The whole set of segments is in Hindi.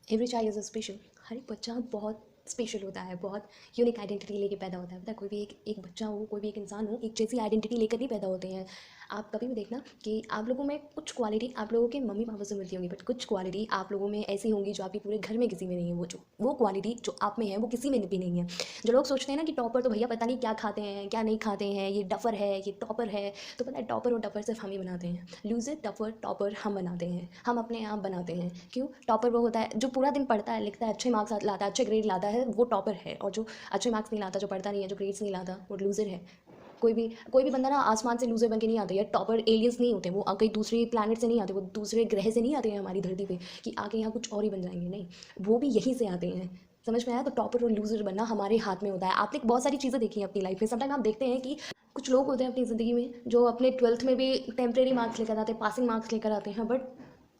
Every child is a special. हर एक बच्चा बहुत स्पेशल होता है, बहुत यूनिक आइडेंटिटी लेके पैदा होता है। पता है, कोई भी एक बच्चा हो, कोई भी एक इंसान हो, एक जैसी आइडेंटिटी लेकर नहीं पैदा होते हैं। आप कभी भी देखना कि आप लोगों में कुछ क्वालिटी आप लोगों के मम्मी पापा से मिलती होंगी, बट कुछ क्वालिटी आप लोगों में ऐसी होंगी जो आपके पूरे घर में किसी में नहीं है। वो क्वालिटी जो आप में है वो किसी में भी नहीं है। जो लोग सोचते हैं ना कि टॉपर तो भैया पता नहीं क्या खाते हैं क्या नहीं खाते हैं, ये डफर है ये टॉपर है, तो पता है टॉपर और डफर सिर्फ हम ही बनाते हैं। लूजर टफर टॉपर हम बनाते हैं, हम अपने आप बनाते हैं। क्यों? टॉपर वो होता है जो पूरा दिन पढ़ता है, लिखता है, अच्छे मार्क्स लाता है, अच्छे ग्रेड लाता है, वो टॉपर है। और जो अच्छे मार्क्स नहीं लाता, जो पढ़ता नहीं है, जो ग्रेड्स नहीं लाता, वो लूजर है। कोई भी बंदा ना आसमान से लूजर बन के नहीं आता। यार टॉपर एलियंस नहीं होते, वो कहीं दूसरे प्लैनेट से नहीं आते, वो दूसरे ग्रह से नहीं आते हैं हमारी धरती पे कि आके यहाँ कुछ और ही बन जाएंगे। नहीं, वो भी यहीं से आते हैं। समझ में आया? तो टॉपर और लूजर बनना हमारे हाथ में होता है। आपने बहुत सारी चीज़ें देखी हैं अपनी लाइफ में। समटाइम आप देखते हैं कि कुछ लोग होते हैं अपनी ज़िंदगी में जो अपने 12th में भी टेम्परेरी मार्क्स लेकर आते हैं, पासिंग मार्क्स लेकर आते हैं, बट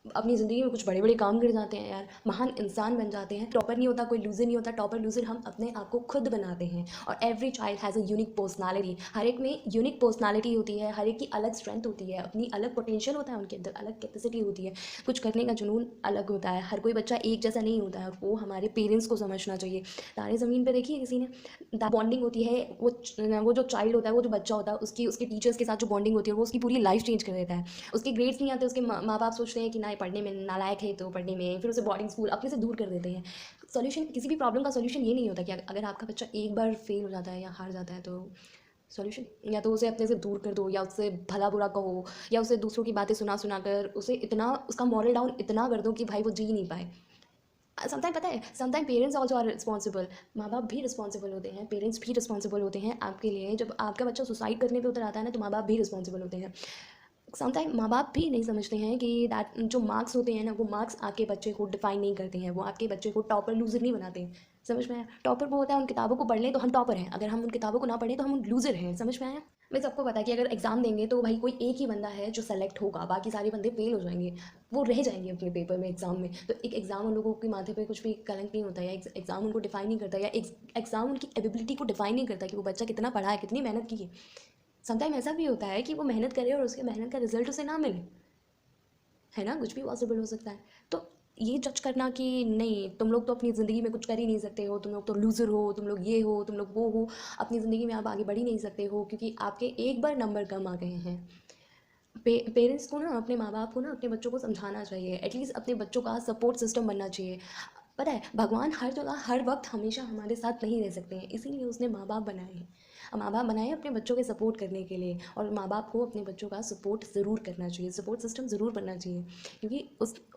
अपनी ज़िंदगी में कुछ बड़े बड़े काम कर जाते हैं यार, महान इंसान बन जाते हैं। टॉपर नहीं होता, कोई लूजर नहीं होता। टॉपर लूजर हम अपने आप को खुद बनाते हैं। और every child has a unique personality. हर एक में यूनिक पर्सनालिटी होती है, हर एक की अलग स्ट्रेंथ होती है, अपनी अलग पोटेंशियल होता है, उनके अंदर अलग कैपेसिटी होती है, कुछ करने का जुनून अलग होता है। हर कोई बच्चा एक जैसा नहीं होता है, वो हमारे पेरेंट्स को समझना चाहिए। तारे ज़मीन पर देखिए किसी ने बॉन्डिंग होती है, वो जो चाइल्ड होता है, वो जो बच्चा होता है, उसकी उसके टीचर्स के साथ जो बॉन्डिंग होती है वो उसकी पूरी लाइफ चेंज कर देता है। उसके ग्रेड्स नहीं आते, उसके माँ बाप सोचते हैं कि ना ये पढ़ने में नालायक है, तो पढ़ने में फिर उसे बोर्डिंग स्कूल अपने से दूर कर देते हैं। सॉल्यूशन किसी भी प्रॉब्लम का सॉल्यूशन ये नहीं होता कि अगर आपका बच्चा एक बार फेल हो जाता है या हार जाता है तो सॉल्यूशन या तो उसे अपने से दूर कर दो, या उससे भला बुरा कहो, या उसे दूसरों की बातें सुना सुना कर उसे इतना उसका मॉरल डाउन इतना कर दो कि भाई वो जी नहीं पाए। समटाइम पता है, sometime parents also are responsible. माँ बाप भी रिस्पॉन्सिबल होते हैं, पेरेंट्स भी रिस्पॉन्सिबल होते हैं आपके लिए। जब आपका बच्चा सुसाइड करने पे उतर आता है ना, तो माँ बाप भी रिस्पॉन्सिबल होते हैं। समटाइम माँ बाप भी नहीं समझते हैं कि दैट जो मार्क्स होते हैं ना, वो मार्क्स आपके बच्चे को डिफाइन नहीं करते हैं, वो आपके बच्चे को टॉपर लूजर नहीं बनाते हैं। समझ में आया? टॉपर वो होता है उन किताबों को पढ़ लें तो हम टॉपर हैं, अगर हम उन किताबों को ना पढ़ें तो हम लूजर हैं। समझ में आया? मैं सबको पता है कि अगर एग्जाम देंगे तो भाई कोई एक ही बंदा है जो सेलेक्ट होगा, बाकी सारे बंदे फेल हो जाएंगे, वो रह जाएंगे अपने पेपर में, एग्जाम में। तो एक एग्जाम उन लोगों के माथे पे कुछ भी कलंक नहीं होता, या एग्जाम उनको डिफाइन नहीं करता, या एग्जाम उनकी एबिलिटी को डिफाइन नहीं करता कि वो बच्चा कितना पढ़ा है, कितनी मेहनत की है। समटाइम ऐसा भी होता है कि वो मेहनत करे और उसके मेहनत का रिजल्ट उसे ना मिले, है ना? कुछ भी पॉसिबल हो सकता है। तो ये जज करना कि नहीं तुम लोग तो अपनी ज़िंदगी में कुछ कर ही नहीं सकते हो, तुम लोग तो लूज़र हो, तुम लोग ये हो, तुम लोग वो हो, अपनी ज़िंदगी में आप आगे बढ़ ही नहीं सकते हो क्योंकि आपके एक बार नंबर कम आ गए हैं। पेरेंट्स को ना, अपने माँ बाप को ना, अपने बच्चों को समझाना चाहिए, एटलीस्ट अपने बच्चों का सपोर्ट सिस्टम बनना चाहिए। पता है, भगवान हर जगह हर वक्त हमेशा हमारे साथ नहीं रह सकते हैं, इसीलिए उसने माँ बाप बनाए हैं। माँ बाप बनाए अपने बच्चों के सपोर्ट करने के लिए, और माँ बाप को अपने बच्चों का सपोर्ट ज़रूर करना चाहिए, सपोर्ट सिस्टम ज़रूर बनना चाहिए, क्योंकि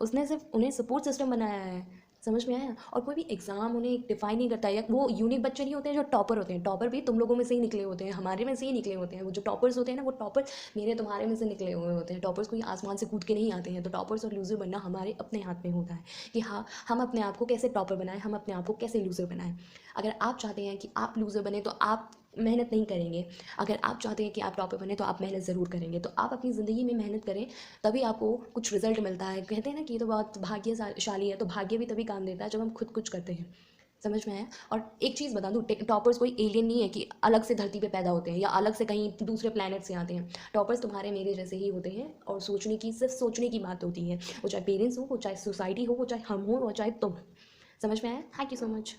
उसने सिर्फ उन्हें सपोर्ट सिस्टम बनाया है। समझ में आया? और कोई भी एग्ज़ाम उन्हें डिफाइन नहीं करता है, या वो यूनिक बच्चे नहीं होते हैं जो टॉपर होते हैं। टॉपर भी तुम लोगों में से ही निकले होते हैं, हमारे में से ही निकले होते हैं। वो जो टॉपर्स होते हैं ना, वो टॉपर मेरे तुम्हारे में से निकले हुए होते हैं। टॉपर्स कोई आसमान से कूद के नहीं आते हैं। तो टॉपर्स और लूज़र बनना हमारे अपने हाथ में होता है कि हाँ, हम अपने आप को कैसे टॉपर बनाएं, हम अपने आप को कैसे लूज़र बनाएं। अगर आप चाहते हैं कि आप लूज़र बने तो आप मेहनत नहीं करेंगे, अगर आप चाहते हैं कि आप टॉपर बने तो आप मेहनत ज़रूर करेंगे। तो आप अपनी ज़िंदगी में मेहनत करें, तभी आपको कुछ रिजल्ट मिलता है। कहते हैं ना कि ये तो बहुत भाग्यशाली है, तो भाग्य भी तभी काम देता है जब हम खुद कुछ करते हैं। समझ में आया? और एक चीज़ बता दूँ, टॉपर्स कोई एलियन नहीं है कि अलग से धरती पे पैदा होते हैं या अलग से कहीं दूसरे प्लैनेट से आते हैं। टॉपर्स तुम्हारे मेरे जैसे ही होते हैं, और सिर्फ सोचने की बात होती है। वो चाहे पेरेंट्स हो, वो चाहे सोसाइटी हो, वो चाहे हम हो, वो चाहे तुम। समझ में आया? Thank you so much.